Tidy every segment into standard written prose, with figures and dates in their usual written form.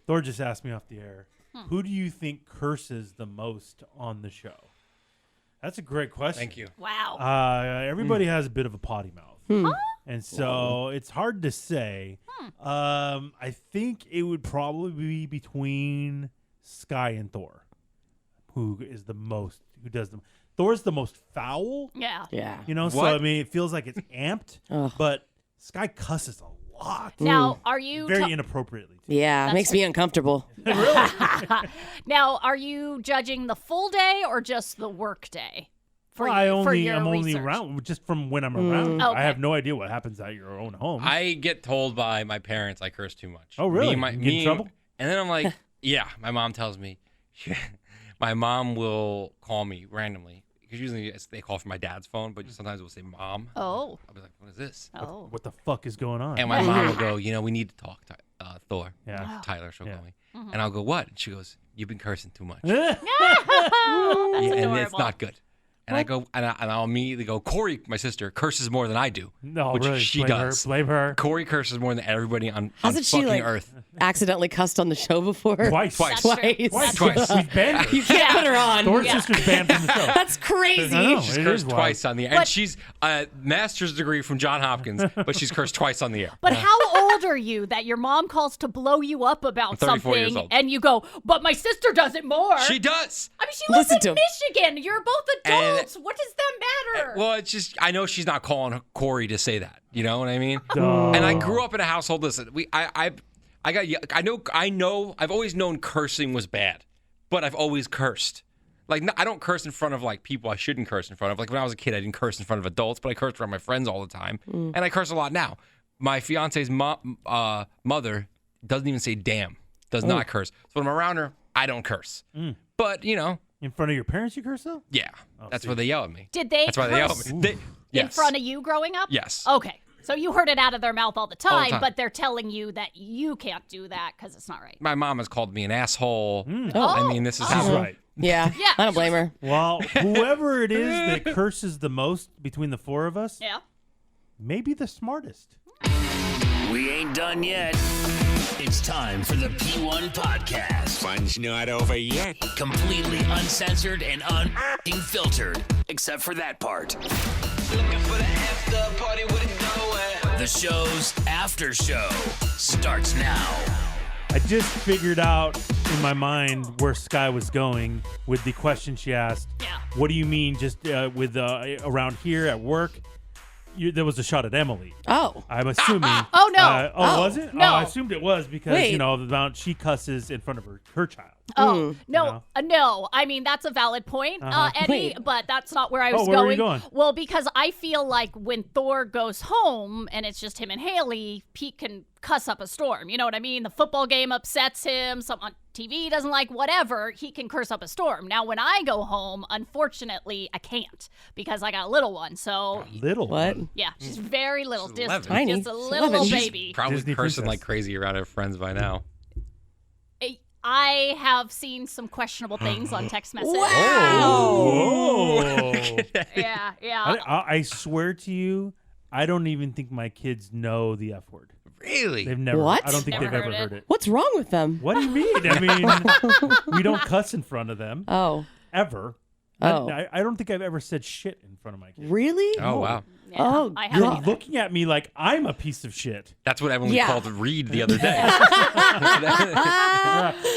Thor just asked me off the air. Who do you think curses the most on the show? That's a great question. Thank you. Wow. Everybody has a bit of a potty mouth. And so it's hard to say. I think it would probably be between Sky and Thor. Who does them? Thor's the most foul. Yeah. Yeah. You know, so I mean, it feels like it's amped, but Sky cusses a lot. Now, are you Very inappropriately. Too. Yeah, it makes me uncomfortable. Now, are you judging the full day or just the work day? I'm only around just from when I'm around. Okay. I have no idea what happens at your own home. I get told by my parents I curse too much. Oh, really? You get in trouble? And then I'm like, yeah. My mom tells me. My mom will call me randomly. Because usually they call from my dad's phone, but sometimes it will say mom. Oh. I'll be like, what is this? Oh. What the fuck is going on? And my mom will go, we need to talk, Thor. Yeah. Tyler, she'll call me. Mm-hmm. And I'll go, what? And she goes, you've been cursing too much. That's and adorable. it's not good. And I go, and I'll immediately go, Corey, my sister, curses more than I do. No, which really. she does. Blame her. Corey curses more than everybody on Hasn't she, fucking earth. accidentally cussed on the show before? Twice. That's true. Twice. We've banned her. You can't put her on. Thor's sister's banned from the show. That's crazy. I know. She's It cursed is twice wild. on the air. And she's a master's degree from Johns Hopkins, but she's cursed twice on the air. But how old are you that your mom calls to blow you up about I'm 34 years something old. and you go, but my sister does it more? She does. I mean, she lives Listen in to Michigan. You're both adults. What does that matter? Well, it's just I know she's not calling Corey to say that. You know what I mean? Duh. And I grew up in a household. Listen, I know. I've always known cursing was bad, but I've always cursed. Like I don't curse in front of like people I shouldn't curse in front of. Like when I was a kid, I didn't curse in front of adults, but I cursed around my friends all the time, and I curse a lot now. My fiance's mother doesn't even say damn. Does not curse. So when I'm around her, I don't curse. But In front of your parents, you curse though? yeah, that's why they yell at me. Did they That's why they yell curse at me. in Yes. front of you growing up? Yes. Okay. So you heard it out of their mouth all the time, time. but they're telling you that you can't do that because it's not right. My mom has called me an asshole. Oh. I mean, this is She's how. right. Yeah. Yeah. I don't blame her. Well, whoever it is that curses the most between the four of us, Yeah. maybe the smartest. We ain't done yet. It's time for the P1 podcast. Fun's not over yet. Completely uncensored and unfiltered, except for that part. The show's after show starts now. I just figured out in my mind where Sky was going with the question she asked. Yeah. What do you mean just with around here at work? There was a shot at Emily. Oh. I'm assuming. Oh, no. Was it? No. Oh, I assumed it was because, Wait. the amount she cusses in front of her child. Oh, no, know? no. I mean, that's a valid point, Eddie, Wait. but that's not where I was where going. were you going? Well, because I feel like when Thor goes home and it's just him and Haley, Pete can cuss up a storm. You know what I mean? The football game upsets him. Someone on TV doesn't like whatever. He can curse up a storm. Now, when I go home, unfortunately, I can't because I got a little one. So, Little. What? one. yeah, she's very little. She's Just, 11. Tiny. just a She's little 11. She's baby. Probably Disney cursing princess. like crazy around her friends by now. I have seen some questionable things on text message. Whoa. Yeah, yeah. I swear to you, I don't even think my kids know the F word. Really? They've never. What? I don't think Never they've ever heard it. heard it. What's wrong with them? What do you mean? I mean, we don't cuss in front of them Oh. ever. Oh. I don't think I've ever said shit in front of my kids. Really? Oh, wow. Yeah, Oh, I haven't God. either. Looking at me like I'm a piece of shit. That's what Emily Yeah. called Reed the other day.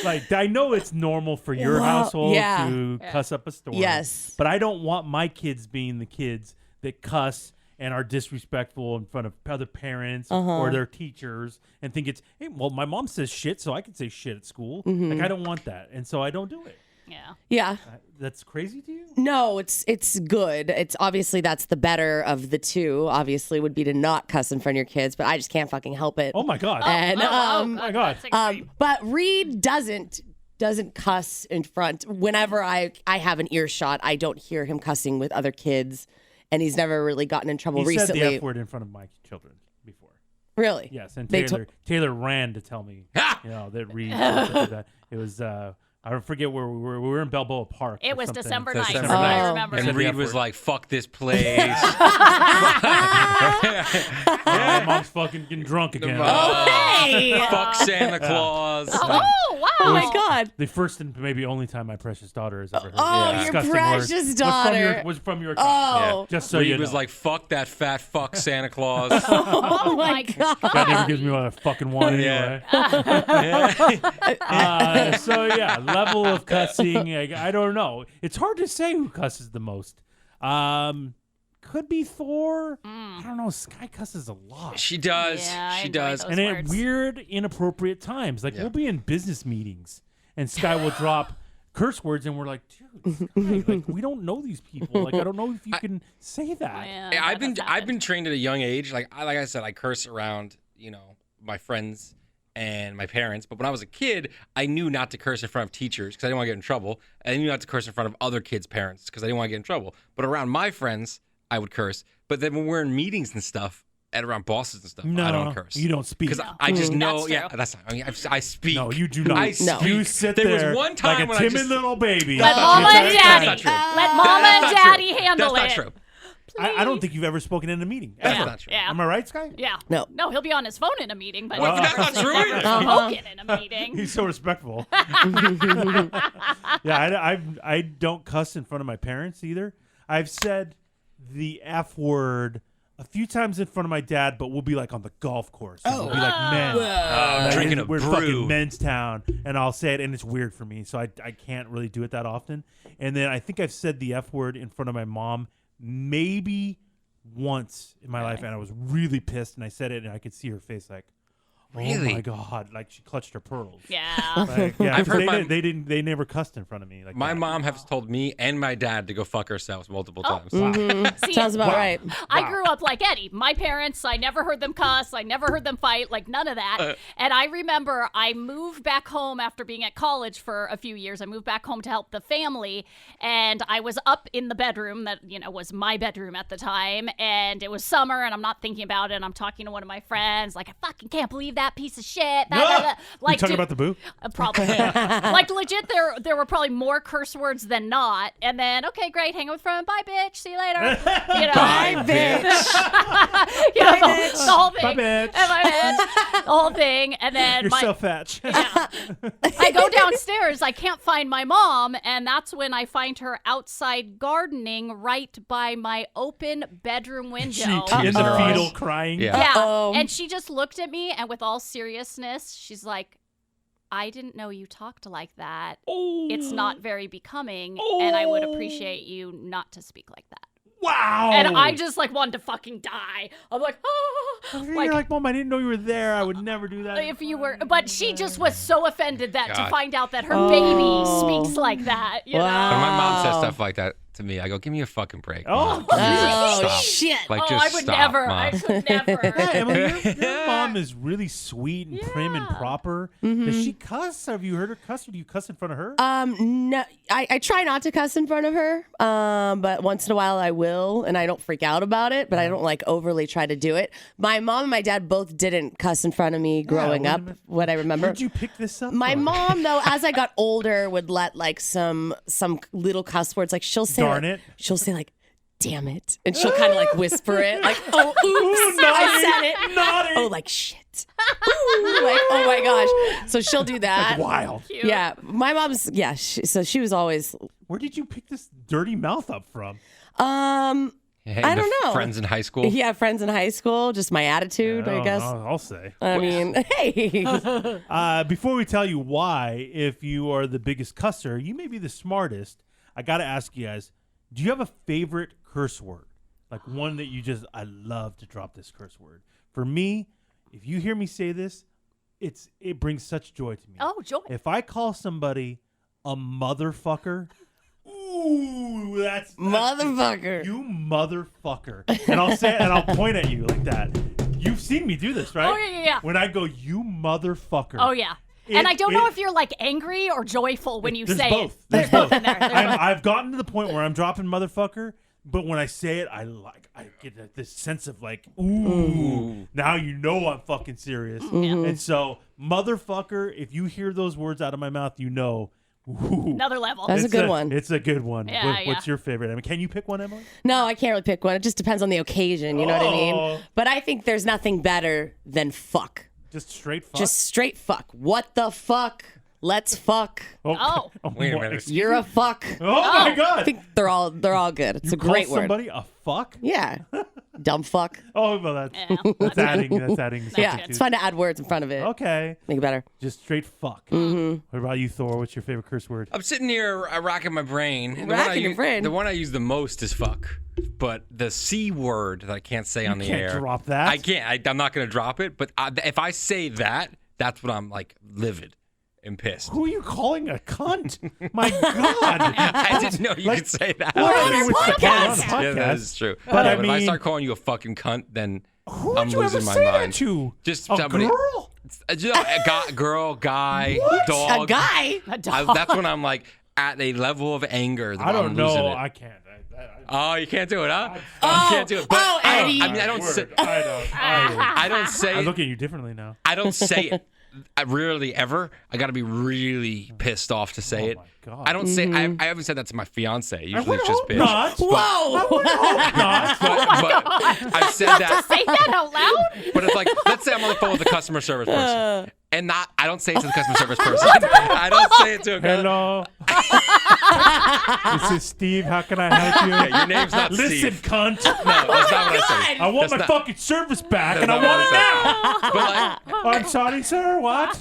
Like I know it's normal for your Well, household yeah. to cuss up a storm. Yes. But I don't want my kids being the kids that cuss and are disrespectful in front of other parents or their teachers and think it's, hey, well, my mom says shit, so I can say shit at school. Like I don't want that. And so I don't do it. Yeah. Yeah. That's crazy to you? No, it's good. It's obviously that's the better of the two. Obviously, would be to not cuss in front of your kids, but I just can't fucking help it. Oh my God. And my God. That's extreme. but Reed doesn't cuss in front. Whenever I have an earshot, I don't hear him cussing with other kids, and he's never really gotten in trouble He recently. said the F word in front of my children before. Really? Yes, and They Taylor ran to tell me, that Reed said that. It was I forget where we were. We were in Balboa Park. It or was something. December 9th. December so I 9th. remember. And Said the Reed F was word. like, "Fuck this place." Mom's fucking getting drunk again. Hey! Fuck Santa Claus. Oh, wow. Oh my God. The first and maybe only time my precious daughter has ever heard Oh, that your disgusting precious word. daughter. Was from your child. Oh. Just so Reed you know. was like, "Fuck that fat fuck Santa Claus." Oh my God. God never gives me what I fucking want Yeah. anyway. So yeah, level of cussing. I don't know. It's hard to say who cusses the most. Could be Thor. I don't know. Sky cusses a lot. She does. Yeah, I she enjoy does. those. And at words. weird, inappropriate times. Like Yeah. we'll be in business meetings and Sky will drop curse words and we're like, dude, Sky, like we don't know these people. Like I don't know if you can say that. Yeah, Yeah, that has I've happened. been trained at a young age. Like I said, I curse around, my friends and my parents. But when I was a kid, I knew not to curse in front of teachers because I didn't want to get in trouble. I knew not to curse in front of other kids' parents because I didn't want to get in trouble. But around my friends, I would curse. But then when we're in meetings and stuff, and around bosses and stuff, No, I don't curse. you don't speak. Because I just know, That's true. that's not, I speak. No, you do not. I speak. You sit there there was one time like a when timid I just, little baby. Let That's mama not and true. daddy. That's not true. Let mama and That's not daddy true. handle That's it. not true. I don't think you've ever spoken in a meeting. That's Ever. not true. Yeah. Am I right, Sky? Yeah. No. No, he'll be on his phone in a meeting, but Well, he's that's not never true either. spoken in a meeting. He's so respectful. Yeah, I don't cuss in front of my parents either. I've said the F word a few times in front of my dad, but we'll be like on the golf course. And we'll be like men. Like, drinking a we're brew. fucking men's town, and I'll say it, and it's weird for me, so I can't really do it that often. And then I think I've said the F word in front of my mom maybe once in my life, and I was really pissed, and I said it, and I could see her face like, oh Really? my God, like she clutched her pearls. Yeah. Like, yeah, I've 'cause heard they never cussed in front of me. Like My that. mom has told me and my dad to go fuck ourselves multiple Oh. times. See, Sounds about right. I grew up like Eddie. My parents, I never heard them cuss. I never heard them fight, like none of that. And I remember I moved back home after being at college for a few years. I moved back home to help the family. And I was up in the bedroom that, was my bedroom at the time. And it was summer and I'm not thinking about it. And I'm talking to one of my friends, like, I fucking can't believe that piece of shit. You Like, talking about the boo? Probably. Like, legit, there were probably more curse words than not. And then, okay, great, hang out with friend. Bye, bitch. See you later. Bye, bitch. The whole thing. Bye, bitch. And bye, bitch. The whole thing. And then You're so fat. I go downstairs. I can't find my mom. And that's when I find her outside gardening right by my open bedroom window. She in the fetal crying. Yeah. Yeah. Uh-oh. And she just looked at me and with all seriousness, she's like, I didn't know you talked like that. It's not very becoming, and I would appreciate you not to speak like that. Wow. And I just like wanted to fucking die. I'm like, oh, You're like, Mom, I didn't know you were there. I would never do that. if you were, but she just was so offended that to God. find out that her baby speaks like that. You When my mom says Wow. stuff like that to me, I go, "Give me a fucking break." Oh, Mom. Oh, Stop. shit. Like, oh, just I would stop, never. Mom. I could never. Yeah, Emily, your mom is really sweet and prim and proper. Does she cuss? Have you heard her cuss, or do you cuss in front of her? No, I try not to cuss in front of her, but once in a while I will, and I don't freak out about it, but I don't like overly try to do it. My mom and my dad both didn't cuss in front of me growing up, what I remember. Where'd you pick this up? My from? mom, though, as I got older, would let like some little cuss words, like she'll say, Darn like, it. she'll say like, "Damn it," and she'll kind of like whisper it, like, "Oh, oops, Ooh, I said it." Naughty. Oh, like shit. Ooh, like, oh my gosh. So she'll do that. Wild. Yeah, my mom's so she was always Where did you pick this dirty mouth up from? Hey, I the don't know. Friends in high school. yeah, friends in high school, just my attitude, I guess. I'll say. I mean, hey. Before we tell you why, if you are the biggest cusser, you may be the smartest. I got to ask you guys, do you have a favorite curse word? Like one that I love to drop this curse word. For me, if you hear me say this, it brings such joy to me. Oh, joy. If I call somebody a motherfucker, ooh, that's Motherfucker. you motherfucker. And I'll say it and I'll point at you like that. You've seen me do this, right? Oh, yeah. When I go, you motherfucker. Oh, yeah. And I don't know if you're like angry or joyful when you There's say both. it. There's both. in there. There's both. I've gotten to the point where I'm dropping motherfucker, but when I say it, I get this sense of like, ooh, now you know I'm fucking serious. And so, motherfucker, if you hear those words out of my mouth, you know Ooh. Another level. That's a good one. It's a good one. Yeah, What's your favorite? I mean, can you pick one, Emily? No, I can't really pick one. It just depends on the occasion. You know what I Oh. mean? But I think there's nothing better than fuck. Just straight fuck? Just straight fuck. What the fuck? Let's fuck. Oh. Wait a what? minute. You're a fuck. Oh, my God. I think they're all good. It's you a great call word. somebody a fuck? Yeah. Dumb fuck. Oh, well, that's, Yeah, that's adding. That's adding. Yeah. substitute. It's fun to add words in front of it. Okay. Make it better. Just straight fuck. Mm-hmm. What about you, Thor? What's your favorite curse word? I'm sitting here racking my brain. And Racking your brain? The one I use the most is fuck. But the C word that I can't say on the can't air. drop that. I can't. I'm not going to drop it. But if I say that, that's when I'm like livid and pissed. Who are you calling a cunt? My God. I didn't know you could say that. Well, I mean, on a it's a podcast. Yeah, that is true. But I If I mean- start calling you a fucking cunt, then Who I'm would you ever losing my say that mind. to? Just a somebody. girl? Girl, guy, What? dog. A guy? A dog. That's when I'm like at a level of anger that I don't I'm losing know. it. I can't. Oh, you can't do it, huh? You can't do it. But oh, Eddie. I mean, I don't say. I I don't I say. look at you differently now. I don't say it. I rarely ever. I got to be really pissed off to say it. my God. I don't say. I haven't said that to my fiance. Usually would it's just hope bitch. not. Whoa. Not. But I've said that. Say that out loud? But it's like, let's say I'm on the phone with a customer service person, and I don't say it to the customer service person. I don't say it to a girl. Hello. This is Steve. How can I help you? Yeah, your name's not Listen, Steve. cunt. No, that's not what I say. I want That's my not- fucking service back, That's and I not want what it now. But like, I'm sorry, sir. What?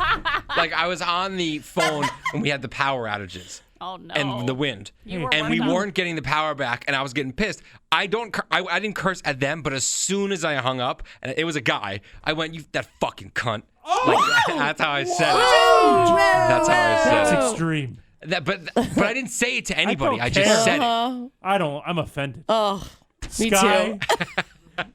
like I was on the phone when we had the power outages. Oh, no. And the wind, You were and we worried about- weren't getting the power back, and I was getting pissed. I didn't curse at them, but as soon as I hung up, and it was a guy, I went, "You that fucking cunt!" Like that's how I said it. That's how I said That's it. extreme. But I didn't say it to anybody. don't I just care. said it. I'm offended. Oh, me Sky, too.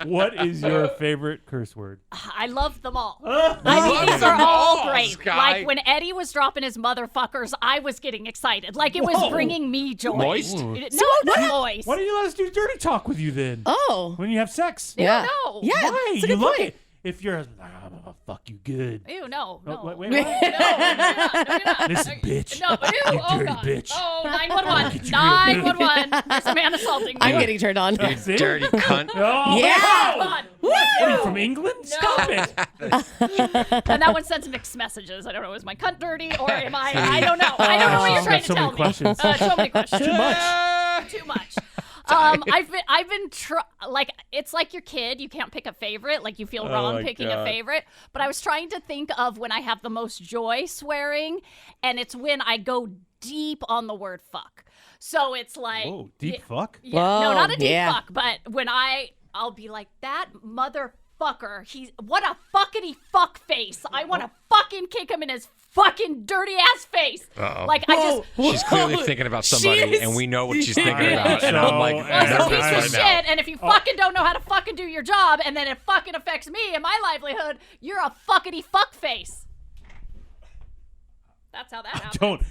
what is your favorite curse word? I love them all. love I mean, these are them all all, great. Sky. Like when Eddie was dropping his motherfuckers, I was getting excited. Like it was bringing me joy. Moist? No, not moist. Why don't you let us do dirty talk with you then? Oh. When you have sex? Yeah. no. Yeah. Why? That's a You good look point. it. If your husband, I'm gonna fuck you good. Ew, no. Oh, wait, what? No, you're not. Listen, bitch. No, ew, You oh dirty God. bitch. Oh, 911. you 911. There's a man assaulting me. I'm getting turned on. See? Dirty cunt. Oh, Yeah. wow. God. What are you from England? Stop it. And that one sends mixed messages. I don't know, is my cunt dirty or am I don't know. I don't know what you're I've trying got to so tell many questions. me. So many questions. Too much. Too much. I've been like it's like your kid. You can't pick a favorite. Like you feel wrong my picking a God. favorite. But I was trying to think of when I have the most joy swearing, and it's when I go deep on the word fuck. So it's like Whoa, deep fuck? Yeah, no, not a Whoa, deep yeah. fuck. But when I'll be like that motherfucker. He's what a fuckity fuck face. I want to fucking kick him in his fucking dirty ass face. Uh-oh. Like I just. She's clearly thinking about somebody, is- and we know what she's Yeah. thinking about. And I'm like, So, Well, it's a Yeah, piece I of know. shit, and if you fucking don't know how to fucking do your job, and then it fucking affects me and my livelihood, you're a fuckity fuck face. That's how that happened.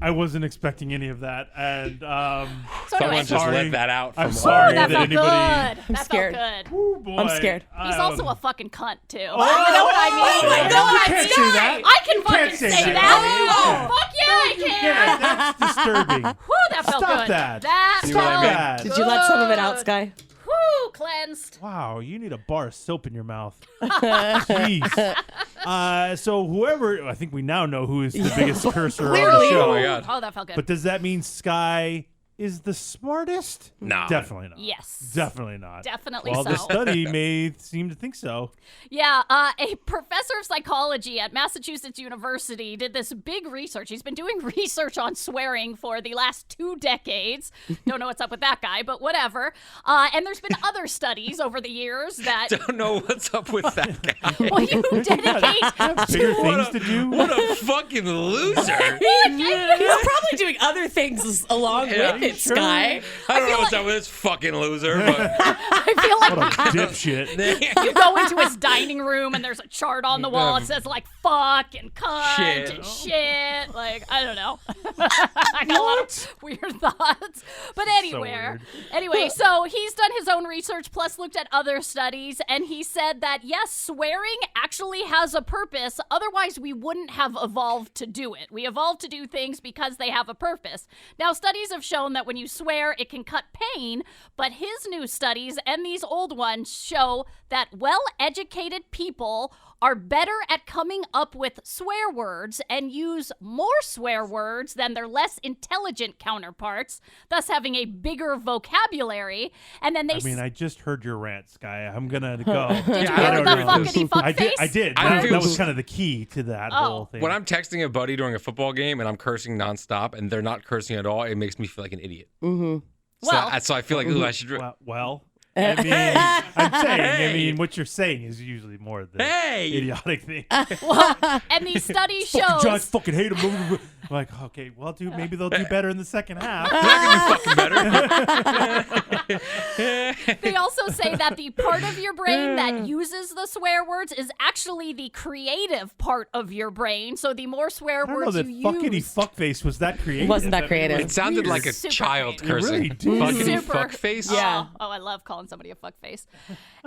I wasn't expecting any of that, and So someone anyway, just Sorry. let that out. I'm From sorry that that felt anybody. good. That scared. felt good. Oh, boy. I'm scared. He's also a fucking cunt too. Oh, you know what I mean? oh my you know God, what you I can't mean? say that. I can You fucking can't say say that. that. Oh, Fuck yeah, I can. Yeah, that's disturbing. Whew, that felt Stop good. that. That See what I felt mean? That. Did you let some of it out, good. Sky? Whew, cleansed. Wow, you need a bar of soap in your mouth. Jeez. So whoever, I think we now know who is the biggest cursor on the Clearly. show. Oh my God. Oh, that felt good. But does that mean Sky is the smartest? No. Definitely not. Yes. Definitely not. Definitely Well, so. the study may seem to think so. Yeah, a professor of psychology at Massachusetts University did this big research. He's been doing research on swearing for the last 2 decades. Don't know what's up with that guy, but whatever. And there's been other studies over the years that, Don't know what's up with that guy. well, you dedicate Bigger things to do. What a fucking loser. He's probably doing other things along Yeah. with it, Sure. Sky. I don't know what's up with this fucking loser, but I feel like What a dipshit. you go into his dining room and there's a chart on the wall. It says like fuck and cunt Shit. and shit it. Like, I don't know. I got a lot of weird thoughts. But anyway, so he's done his own research plus looked at other studies, and he said that, yes, swearing actually has a purpose. Otherwise, we wouldn't have evolved to do it. We evolved to do things because they have a purpose. Now, studies have shown that when you swear, it can cut pain, but his new studies and these old ones show that well-educated people are better at coming up with swear words and use more swear words than their less intelligent counterparts, thus having a bigger vocabulary. And then I just heard your rant, Sky. I'm gonna go. Did you hear the fuckity fuck face? I did. That was kind of the key to that whole thing. When I'm texting a buddy during a football game and I'm cursing nonstop and they're not cursing at all, it makes me feel like an idiot. Mm-hmm. So I feel like, ooh, I should. Well, I mean, what you're saying is usually more the idiotic thing. And these studies show Giants fucking hate them. I'm like, okay, well, dude, maybe they'll do better in the second half. They're gonna do fucking better. They also say that the part of your brain that uses the swear words is actually the creative part of your brain. So the more swear words you use, fuckity fuckface was that creative. Wasn't that creative? It sounded like a Super child creative. cursing. It really did. Fuckity Super. fuckface. Yeah. Oh, I love calling somebody a fuckface.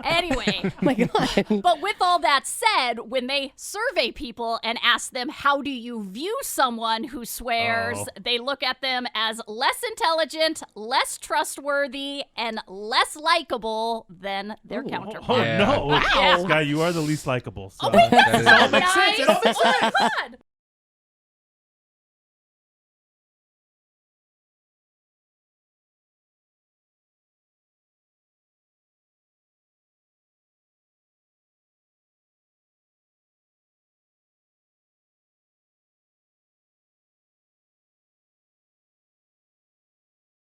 Anyway. Oh my God. But with all that said, when they survey people and ask them, how do you view someone who swears, they look at them as less intelligent, less trustworthy, and less likable than their counterparts. Oh, Yeah. no. Wow. Sky, you are the least likable. So. Oh, wait, That that's is- not makes sense. nice. It all makes Oh, my God.